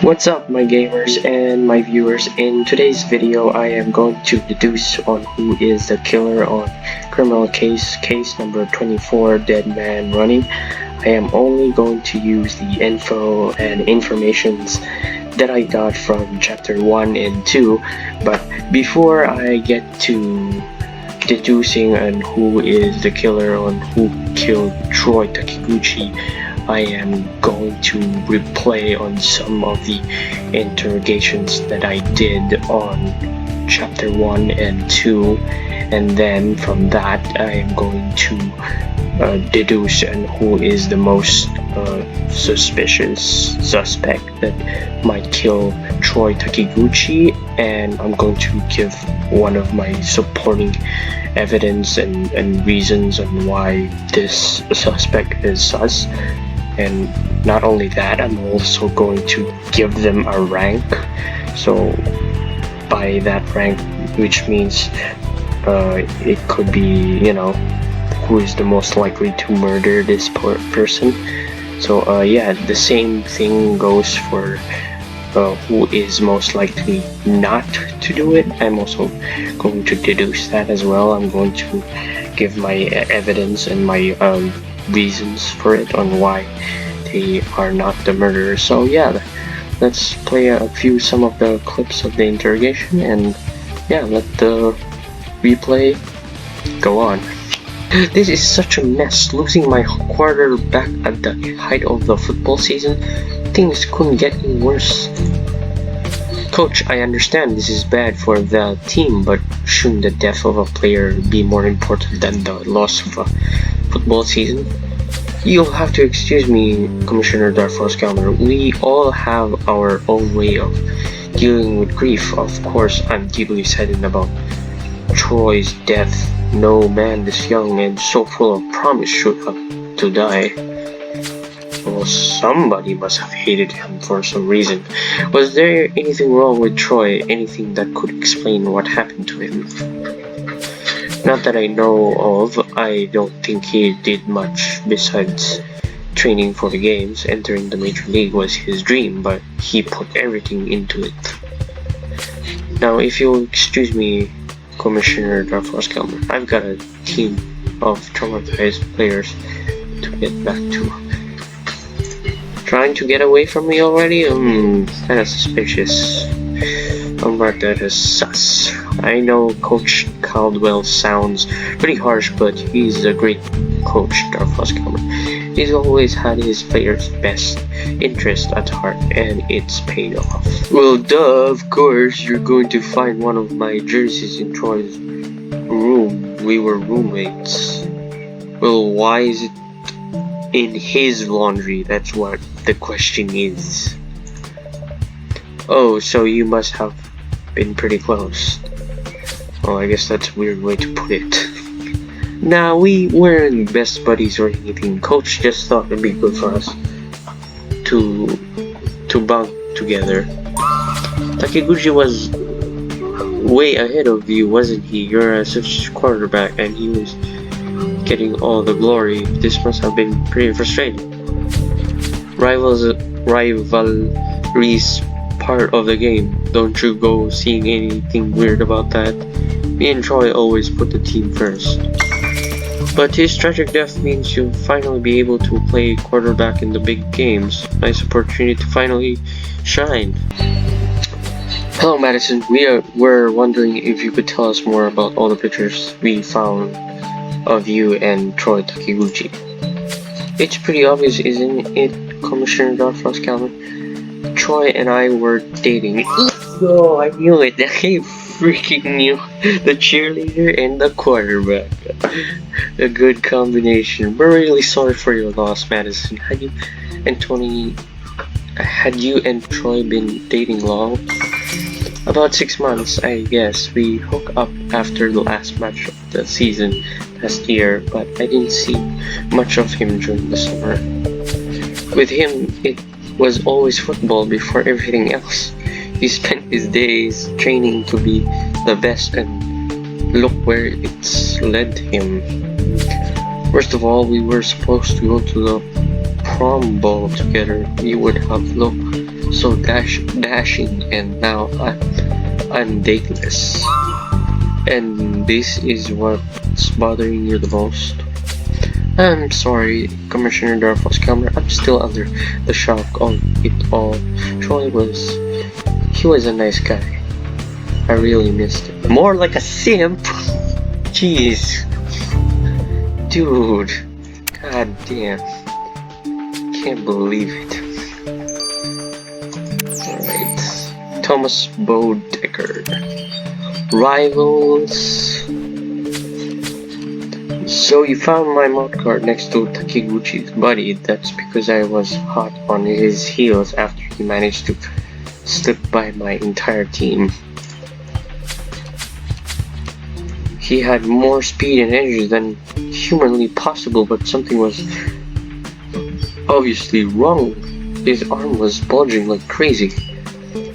What's up my gamers and my viewers? In today's video I am going to deduce on who is the killer on criminal case number 24, Dead Man Running. I am only going to use the info and informations that I got from chapter 1 and 2, but before I get to deducing on who is the killer on who killed Troy Takiguchi, I am going to replay on some of the interrogations that I did on chapter 1 and 2, and then from that I am going to deduce on who is the most suspicious suspect that might kill Troy Takiguchi, and I'm going to give one of my supporting evidence and reasons on why this suspect is sus. And not only that, I'm also going to give them a rank. So by that rank, which means it could be, who is the most likely to murder this person. So yeah, the same thing goes for who is most likely not to do it. I'm also going to deduce that as well. I'm going to give my evidence and my reasons for it on why they are not the murderer. So yeah, let's play some of the clips of the interrogation, and yeah, let the replay go on. This is such a mess. Losing my quarterback at the height of the football season, things couldn't get any worse. Coach, I understand this is bad for the team, but shouldn't the death of a player be more important than the loss of a football season? You'll have to excuse me, Commissioner Darfos-Calmer. We all have our own way of dealing with grief. Of course, I'm deeply saddened about Troy's death. No man this young and so full of promise should have to die. Well, somebody must have hated him for some reason. Was there anything wrong with Troy? Anything that could explain what happened to him? Not that I know of. I don't think he did much besides training for the games. Entering the Major League was his dream, but he put everything into it. Now, if you'll excuse me, Commissioner Darfos-Calmer, I've got a team of traumatized players to get back to. Trying to get away from me already? Kinda suspicious. I'll mark that as sus. I know Coach Caldwell sounds pretty harsh, but he's a great coach, Darfos-Calmer. He's always had his players' best interest at heart, and it's paid off. Well, duh, of course, you're going to find one of my jerseys in Troy's room. We were roommates. Well, why is it in his laundry? That's what the question is. Oh, so you must have been pretty close. Well, I guess that's a weird way to put it. Nah, we weren't best buddies or anything. Coach just thought it'd be good for us to bunk together. Takiguchi was way ahead of you, wasn't he? You're such a quarterback, and he was getting all the glory. This must have been pretty frustrating. Rivalry's part of the game. Don't you go seeing anything weird about that? Me and Troy always put the team first. But his tragic death means you'll finally be able to play quarterback in the big games. Nice opportunity to finally shine. Hello Madison, we're wondering if you could tell us more about all the pictures we found of you and Troy Takiguchi. It's pretty obvious, isn't it, Commissioner Darfos-Calmer? Troy and I were dating. Oh, I knew it. I freaking knew. The cheerleader and the quarterback. A good combination. We're really sorry for your loss, Madison. Had you and Troy been dating long? About 6 months, I guess. We hooked up after the last match of the season last year, but I didn't see much of him during the summer. With him, it was always football before everything else. He spent his days training to be the best, and look where it's led him. First of all, we were supposed to go to the prom ball together. You would have looked so dashing, and now I'm dateless. And this is what's bothering you the most? I'm sorry, Commissioner Darfos Cameron. I'm still under the shock of it all. Troy he was a nice guy. I really missed him. More like a simp. Jeez. Dude. God damn. Can't believe it. Alright. Thomas Bodecker. Rivals. So you found my mudguard next to Takiguchi's body. That's because I was hot on his heels after he managed to slip by my entire team. He had more speed and energy than humanly possible, but something was obviously wrong. His arm was bulging like crazy.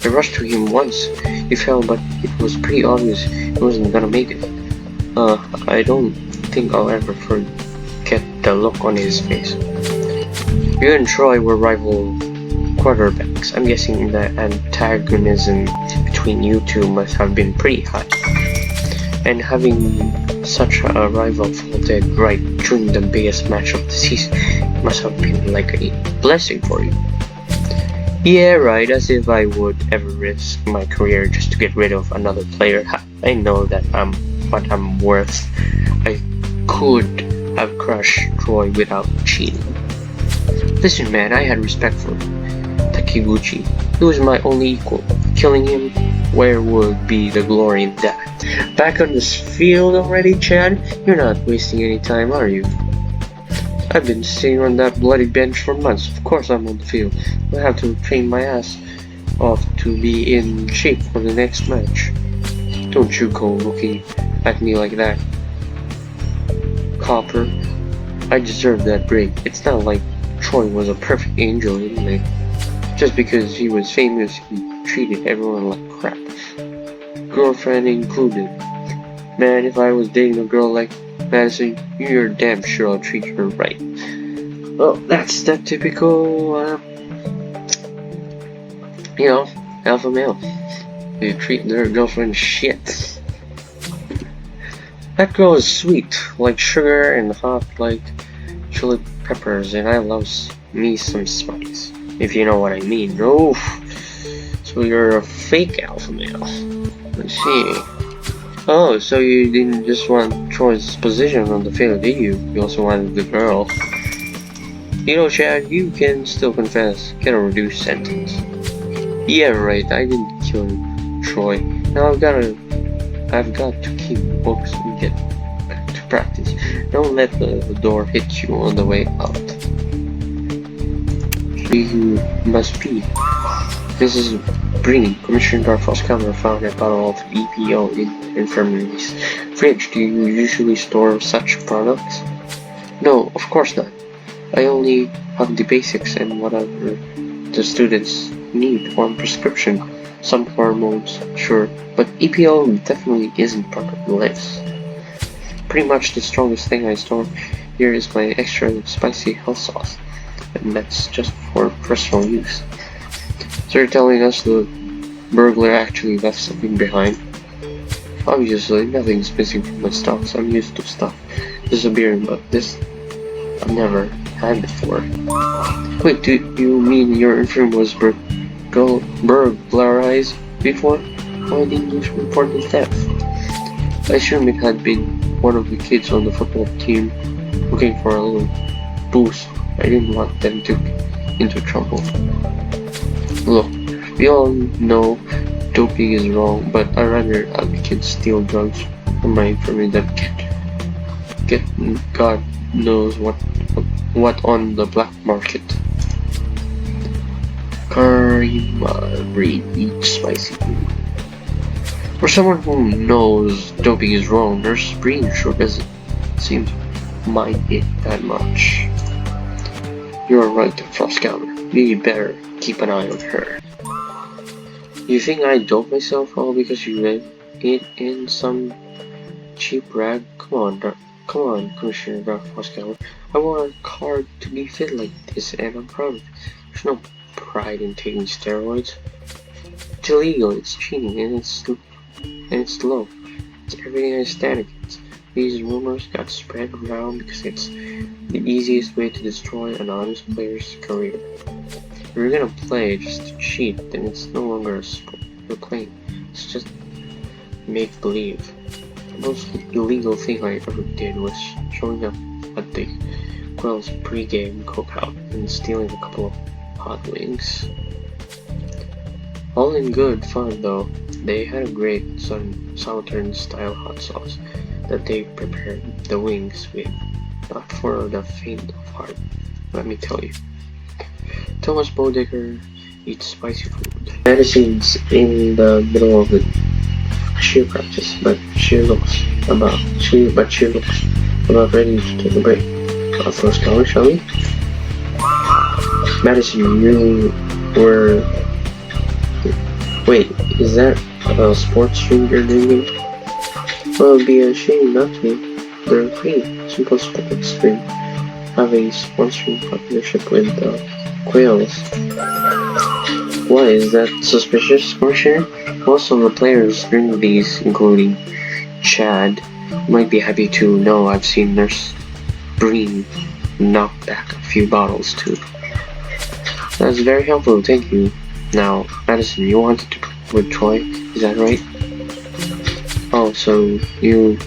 I rushed to him once. He fell, but it was pretty obvious he wasn't gonna make it. I don't think I'll ever forget the look on his face. You and Troy were rival quarterbacks. I'm guessing the antagonism between you two must have been pretty high. And having such a rival faulted right during the biggest match of the season must have been like a blessing for you. Yeah, right, as if I would ever risk my career just to get rid of another player. I know that I'm what I'm worth. I could have crushed Troy without cheating. Listen man, I had respect for Takiguchi. He was my only equal. Killing him, where would be the glory in that? Back on this field already, Chad? You're not wasting any time, are you? I've been sitting on that bloody bench for months. Of course I'm on the field. I have to train my ass off to be in shape for the next match. Don't you go looking at me like that, Copper. I deserve that break. It's not like Troy was a perfect angel anyway. Just because he was famous, he treated everyone like crap. Girlfriend included. Man, if I was dating a girl like Madison, you're damn sure I'll treat her right. Well, that's that typical, alpha male. They treat their girlfriend shit. That girl is sweet, like sugar, and hot like chili peppers, and I love me some spice, if you know what I mean. Oof. So you're a fake alpha male. Let's see. Oh, so you didn't just want Troy's position on the field, did you? You also wanted the girl. You know, Chad, you can still confess. Get a reduced sentence. Yeah, right, I didn't kill Troy. Now I've got to keep books and get back to practice. Don't let the door hit you on the way out. You must be. This is Breen. Commissioner Darfos Cameron found a bottle of EPO in the infirmary's fridge. Do you usually store such products? No, of course not. I only have the basics and whatever the students need on prescription. Some hormones, sure, but EPO definitely isn't part of the list. Pretty much the strongest thing I store here is my extra spicy health sauce, and that's just for personal use. So you're telling us the burglar actually left something behind? Obviously, nothing's missing from my stocks. I'm used to stuff disappearing, but this I've never had before. Wait, do you mean your infirm was burglarized before? Why didn't you report the theft? I assume it had been one of the kids on the football team looking for a little boost. I didn't want them to get into trouble. Look, we all know doping is wrong, but I'd rather have kids steal drugs from my infirmary than get God knows what on the black market. Karima breed eats spicy food. For someone who knows doping is wrong, Nurse Breen sure doesn't seem to mind it that much. You're right, Frostcounter. You better keep an eye on her. You think I dope myself all because you read it in some cheap rag? Come on, Commissioner Frostcounter. I want a card to be fit like this, and I'm proud of it. There's no pride in taking steroids. It's illegal, it's cheating, and it's low. It's everything I stand against. These rumors got spread around because it's the easiest way to destroy an honest player's career. If you're gonna play just to cheat, then it's no longer a sport you're playing. It's just make-believe. The most illegal thing I ever did was showing up at the Quell's pre-game cookout and stealing a couple of hot wings. All in good fun though. They had a great southern style hot sauce that they prepared the wings with, not for the faint of heart, let me tell you. Thomas Bodecker eats spicy food. Madison's in the middle of the cheer practice, but she looks about ready to take a break. First color, shall we? Madison, you were... Wait, is that a sports stream you're doing? Well, it'd be a shame not to. They're free. Simple sports stream. Have a sponsoring partnership with the Quails. Why, is that suspicious, Wondershare? Most of the players during these, including Chad, might be happy to know I've seen Nurse Breen knock back a few bottles too. That's very helpful, thank you. Now, Madison, you wanted to play with Troy, is that right? Oh, so you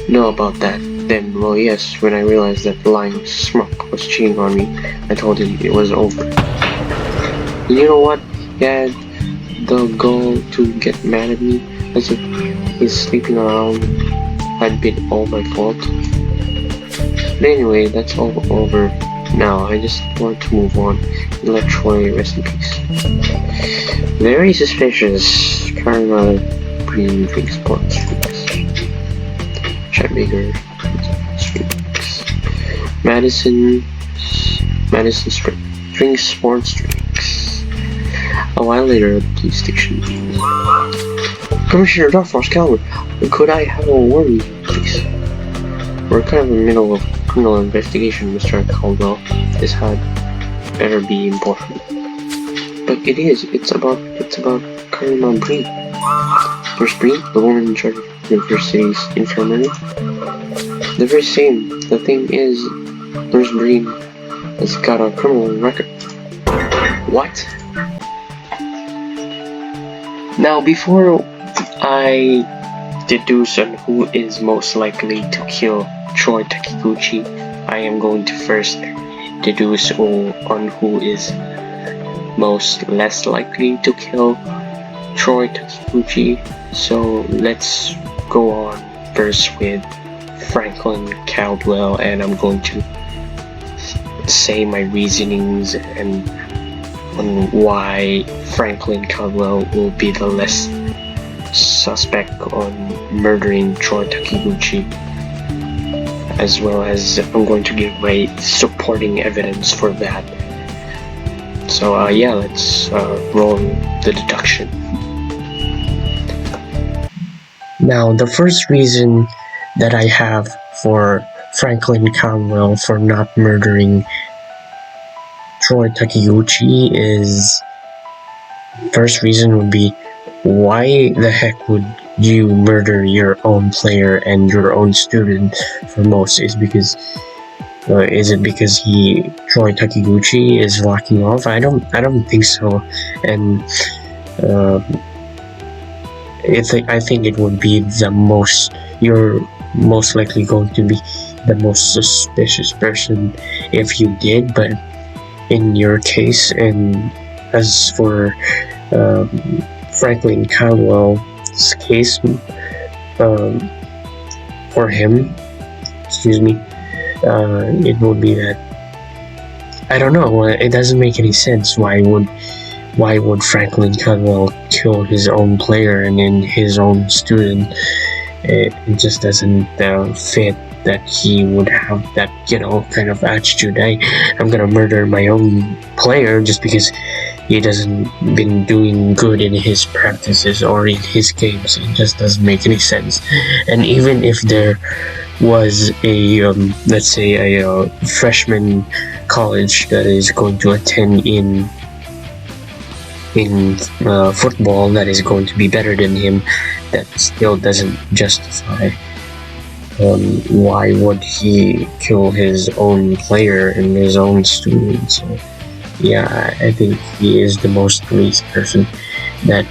know about that then? Well, yes, when I realized that lying Smuck was cheating on me, I told him it was over. You know what? He had the gall to get mad at me, as if his sleeping around had been all my fault. But anyway, that's all over now. I just want to move on and let Troy rest in peace. Very suspicious. Karma Green drinks sports drinks. Chad Baker drinks. Madison drinks sports drinks. A while later at the police station. Commissioner Darfors Calvert, could I have a word with you, please? We're kind of in the middle of a criminal investigation, Mr. Caldwell. This had better be important. But it is. It's about Karma Breen. Nurse Breen, the woman in charge of the university's infirmary. The very same. The thing is, Nurse Breen has got a criminal record. What? Now, before I deduce on who is most likely to kill Troy Takiguchi, I am going to first deduce on who is most less likely to kill Troy Takiguchi. So let's go on first with Franklin Caldwell, and I'm going to say my reasonings and on why Franklin Caldwell will be the less suspect on murdering Troy Takiguchi, as well as I'm going to give my supporting evidence for that. So yeah, let's roll the deduction. Now, the first reason that I have for Franklin Caldwell for not murdering Troy Takiguchi is, first reason would be, why the heck would you murder your own player and your own student for most? Is it because Troy Takiguchi is locking off? I don't think so. And I think it would be you're most likely going to be the most suspicious person if you did. But in your case, and as for Franklin Caldwell's case, for him, it would be that, I don't know, it doesn't make any sense. Why would Franklin Caldwell kill his own player and then his own student? It just doesn't fit that he would have that, kind of attitude. I'm gonna murder my own player just because he doesn't been doing good in his practices or in his games. It just doesn't make any sense. And even if there was a let's say a freshman college that is going to attend in in football that is going to be better than him, that still doesn't justify why would he kill his own player and his own student. So yeah, I think he is the most least person that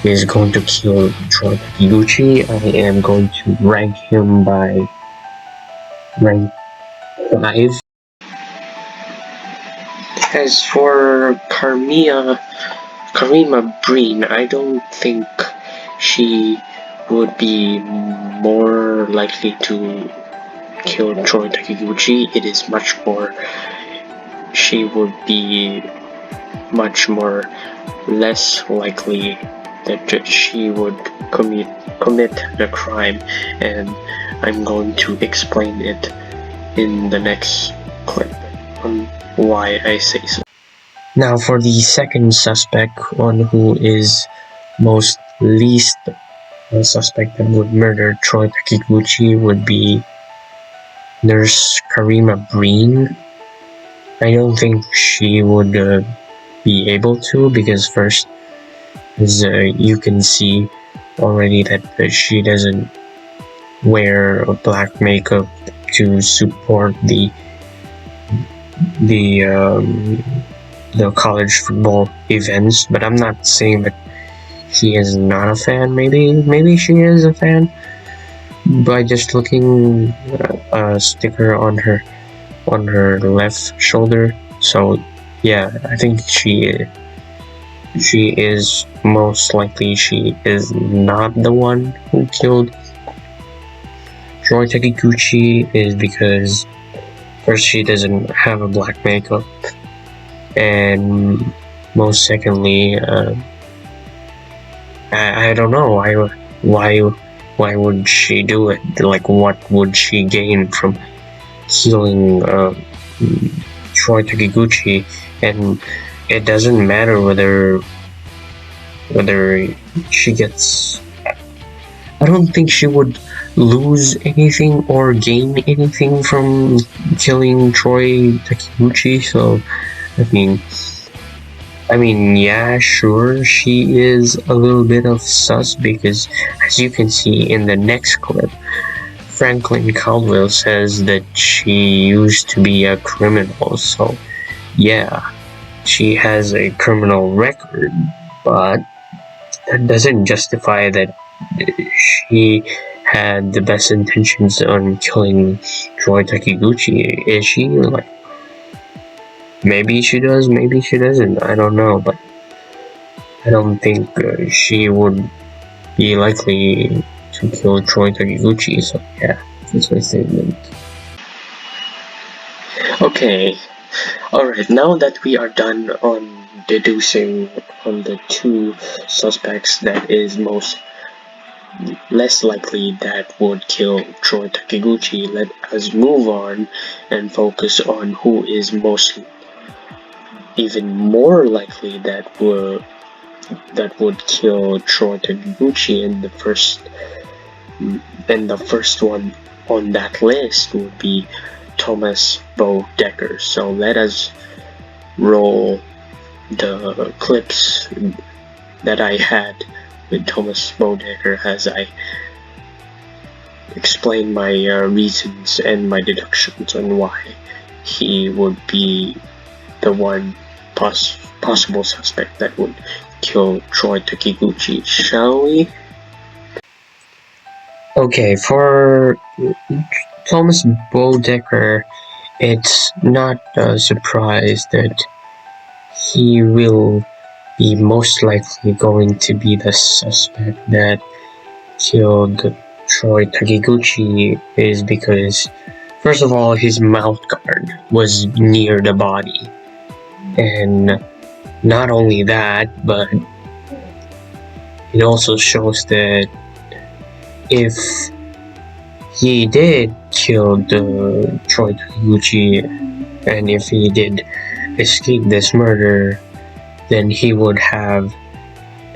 is going to kill Troy Takiguchi. I am going to rank him by rank 5. As for Karima Breen, I don't think she would be more likely to kill Troy Takiguchi. It is much more, she would be much more less likely that she would commit the crime, and I'm going to explain it in the next clip on why I say so. Now for the second suspect, on who is most least suspect that would murder Troy Takiguchi, would be Nurse Karima Breen. I don't think she would be able to, because first, as you can see already, that she doesn't wear black makeup to support the college football events. But I'm not saying that she is not a fan. Maybe she is a fan by just looking a sticker on her left shoulder. So yeah, I think she is most likely she is not the one who killed Troy Takiguchi, is because first, she doesn't have a black makeup, and most secondly, I don't know why would she do it? Like, what would she gain from killing Troy Takiguchi? And it doesn't matter whether she gets. I don't think she would lose anything or gain anything from killing Troy Takiguchi. So, I mean, yeah, sure, she is a little bit of sus, because as you can see in the next clip, Franklin Caldwell says that she used to be a criminal. So, yeah, she has a criminal record, but that doesn't justify that she had the best intentions on killing Troy Takiguchi. Is she? Like, maybe she does, maybe she doesn't. I don't know, but I don't think she would be likely to kill Troy Takiguchi. So yeah, that's my statement. Okay, alright, now that we are done on deducing on the two suspects that is less likely that would kill Troy Takiguchi, let us move on and focus on who is even more likely that would kill Troy Takiguchi. And the first one on that list would be Thomas Bo Decker. So let us roll the clips that I had with Thomas Bo Decker as I explain my reasons and my deductions on why he would be the one possible suspect that would kill Troy Takiguchi. Shall we? Okay, for Thomas Bo Decker, it's not a surprise that he will be most likely going to be the suspect that killed Troy Takiguchi, is because, first of all, his mouth guard was near the body. And not only that, but it also shows that if he did kill the Troy Takiguchi, and if he did escape this murder, then he would have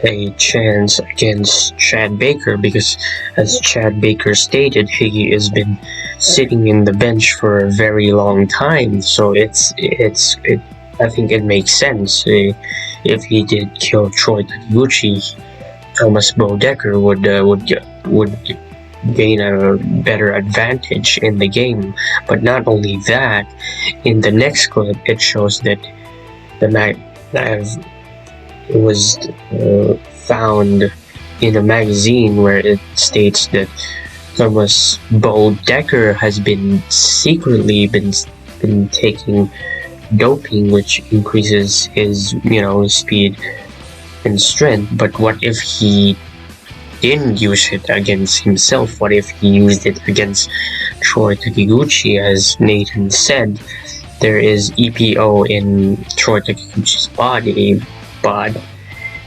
a chance against Chad Baker, because as Chad Baker stated, he has been sitting in the bench for a very long time. So I think it makes sense. If he did kill Troy Takiguchi, Thomas Bodecker would gain a better advantage in the game. But not only that, in the next clip, it shows that the it was found in a magazine where it states that Thomas Bodecker has been secretly been taking doping, which increases his speed and strength. But what if he didn't use it against himself? What if he used it against Troy Takiguchi? As Nathan said, there is EPO in Troy Takiguchi's body, but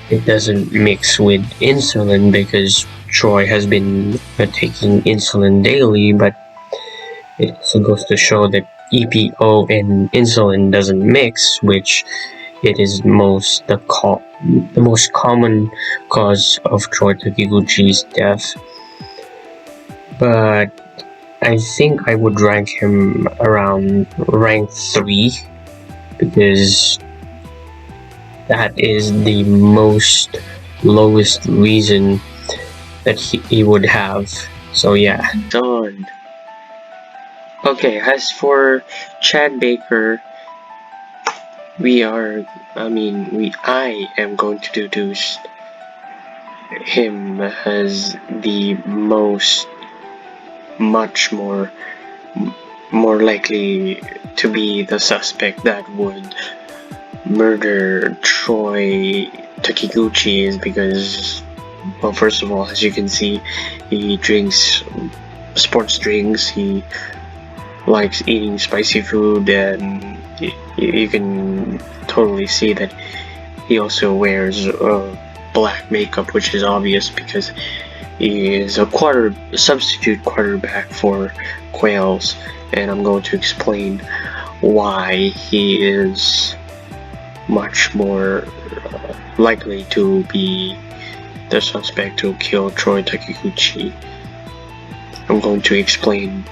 it doesn't mix with insulin because Troy has been taking insulin daily. But it also goes to show that EPO and insulin doesn't mix, which it is the most common cause of Troy Takiguchi's death. But I think I would rank him around rank 3 because that is the most lowest reason that he would have. So yeah. Done. Okay, as for Chad Baker, I am going to deduce him as the much more likely to be the suspect that would murder Troy Takiguchi, is because, well, first of all, as you can see, he drinks sports drinks, he likes eating spicy food, and you can totally see that he also wears black makeup, which is obvious because he is a substitute quarterback for Quails, and I'm going to explain why he is much more likely to be the suspect to kill Troy Takiguchi. I'm going to explain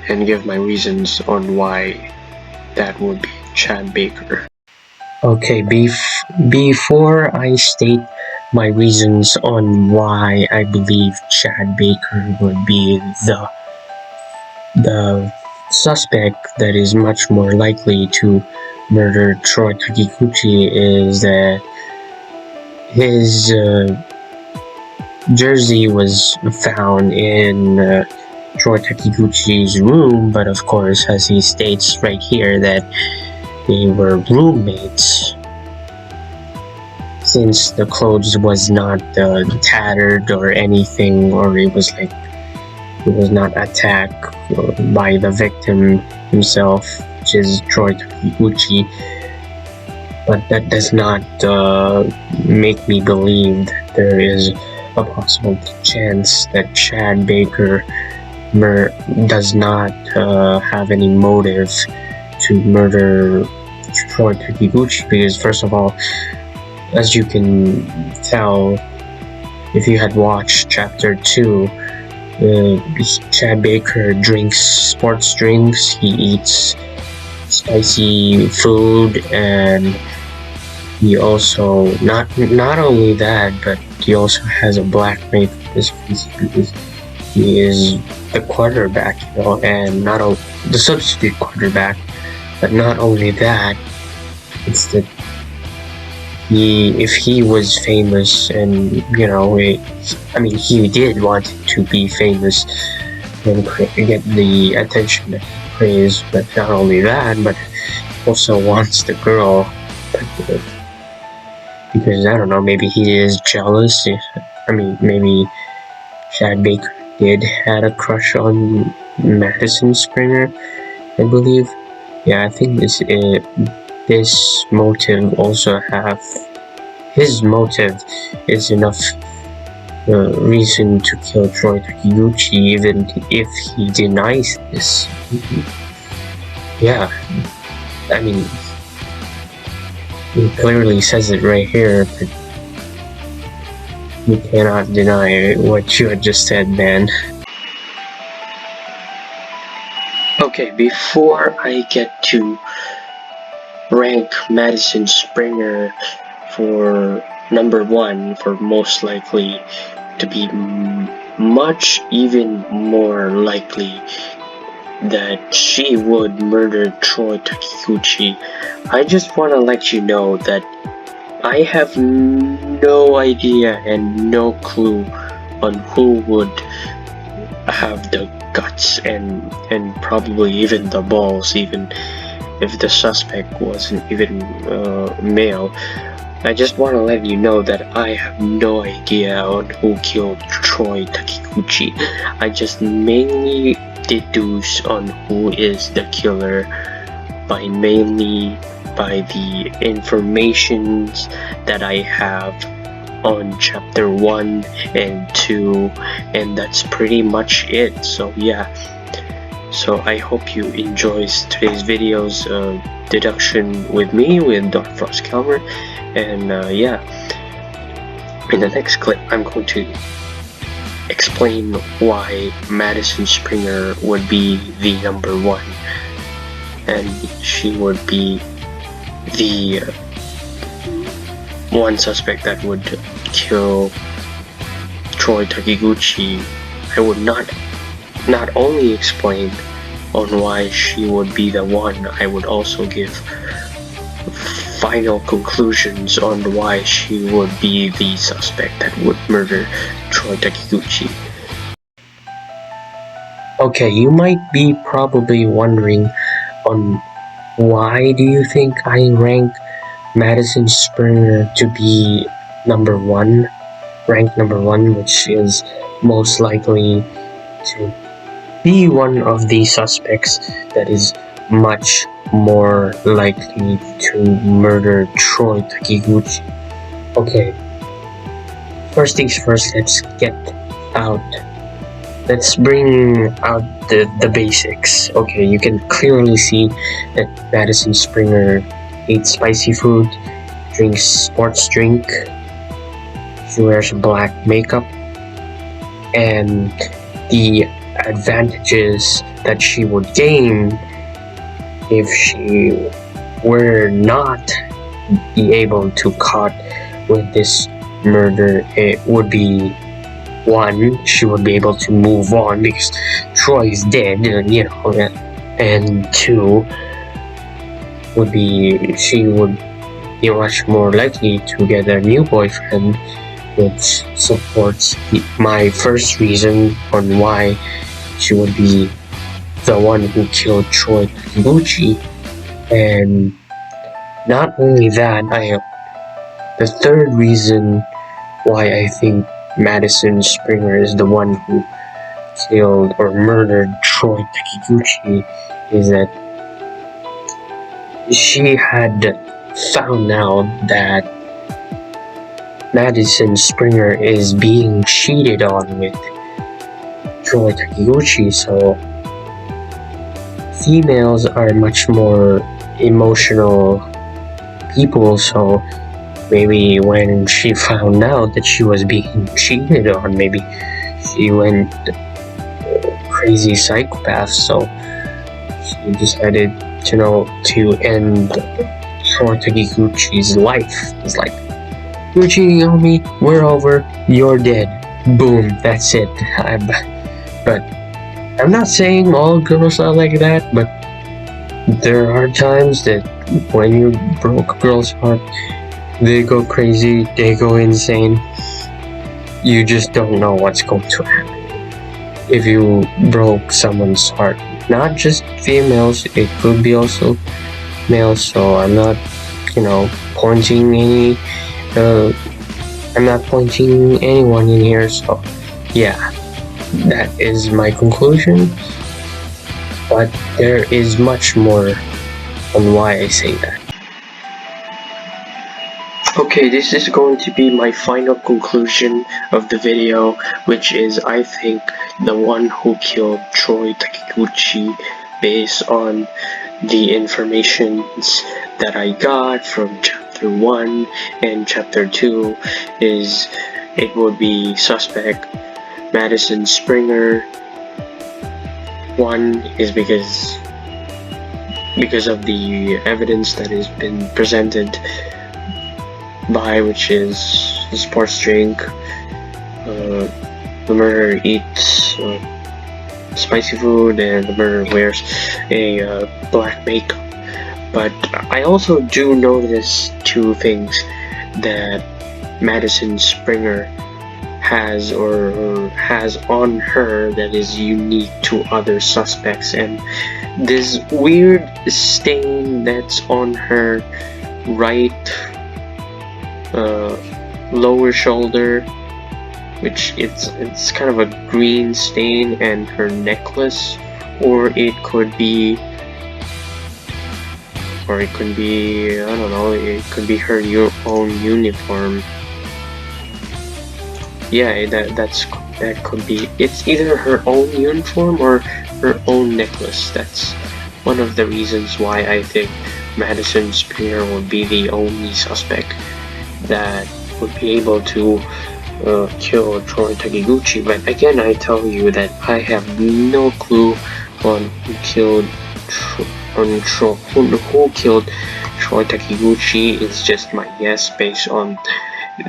and give my reasons on why that would be Chad Baker. Okay, before I state my reasons on why I believe Chad Baker would be the suspect that is much more likely to murder Troy Takiguchi, is that his jersey was found in Troy Takiguchi's room, but of course, as he states right here, that they were roommates, since the clothes was not tattered or anything, or it was not attacked by the victim himself, which is Troy Takiguchi. But that does not make me believe that there is a possible chance that Chad Baker does not have any motive to murder Troy Takiguchi, because first of all, as you can tell if you had watched chapter 2, Chad Baker drinks sports drinks, he eats spicy food, and he also not only that, but he also has a black makeup because he is the quarterback, and not the substitute quarterback. But not only that, it's that if he was famous, and he did want to be famous and get the attention that he craves. But not only that, but also wants the girl. Because I don't know, maybe he is jealous. Maybe Chad Baker did had a crush on Madison Springer, I believe. Yeah, I think this motive also his motive is enough reason to kill Troy Takiguchi, even if he denies this. Yeah, he clearly says it right here, but you cannot deny what you had just said, man. Okay, before I get to rank Madison Springer for number 1 for most likely to be much even more likely that she would murder Troy Takiguchi. I just want to let you know that I have no idea and no clue on who would have the guts and probably even the balls, even if the suspect wasn't even male. I just want to let you know that I have no idea on who killed Troy Takiguchi. I just mainly deduce on who is the killer mainly by the informations that I have on chapter 1 and 2, and that's pretty much it. So yeah, so I hope you enjoy today's video's deduction with me, with Dark Frost Calmer, and yeah, in the next clip I'm going to explain why Madison Springer would be the number 1, and she would be the one suspect that would kill Troy Takiguchi. I would not only explain on why she would be the one, I would also give final conclusions on why she would be the suspect that would murder Troy Takiguchi. Okay, you might be probably wondering on why do you think I rank Madison Springer to be number 1, ranked number 1, which is most likely to be one of the suspects that is much more likely to murder Troy Takiguchi. Okay, first things first, let's bring out the basics. Okay, you can clearly see that Madison Springer eats spicy food, drinks sports drink, she wears black makeup, and the advantages that she would gain if she were not be able to caught with this murder, it would be 1, she would be able to move on because Troy is dead, you know, and 2 would be she would be much more likely to get a new boyfriend, which supports my first reason on why she would be the one who killed Troy Takiguchi. And not only that, the third reason why I think Madison Springer is the one who killed or murdered Troy Takiguchi is that she had found out that Madison Springer is being cheated on with Troy Takiguchi, so females are much more emotional people, so maybe when she found out that she was being cheated on, maybe she went crazy psychopath, so she decided to end Troy Takiguchi's life. It's like, you're cheating on me, we're over, you're dead, boom, that's it. But I'm not saying all girls are like that, but there are times that when you broke a girl's heart, they go crazy, they go insane. You just don't know what's going to happen if you broke someone's heart. Not just females, it could be also males, so I'm not, pointing anyone in here, so yeah, that is my conclusion, but there is much more on why I say that. Okay, this is going to be my final conclusion of the video, which is I think the one who killed Troy Takiguchi, based on the informations that I got from chapter 1 and chapter 2, is it would be suspect Madison Springer. 1 is because because of the evidence that has been presented by, which is the sports drink. The murderer eats spicy food, and the murderer wears a black makeup. But I also do notice two things that Madison Springer has or has on her that is unique to other suspects, and this weird stain that's on her right lower shoulder, which it's kind of a green stain, and her necklace, or it could be I don't know, it could be her own uniform. Yeah, that could be. It's either her own uniform or her own necklace. That's one of the reasons why I think Madison Springer would be the only suspect that would be able to kill Troy Takiguchi. But again, I tell you that I have no clue on who killed Troy Takiguchi. It's just my guess based on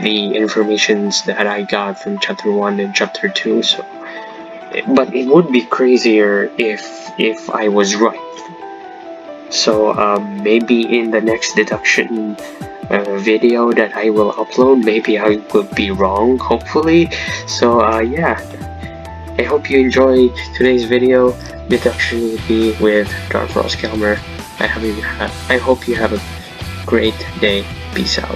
the informations that I got from chapter 1 and chapter 2. So, but it would be crazier if I was right. So maybe in the next deduction video that I will upload, maybe I could be wrong, hopefully. So yeah, I hope you enjoy today's video. Deduction will be with Dark Frost Kelmer. I hope you have a great day. Peace out.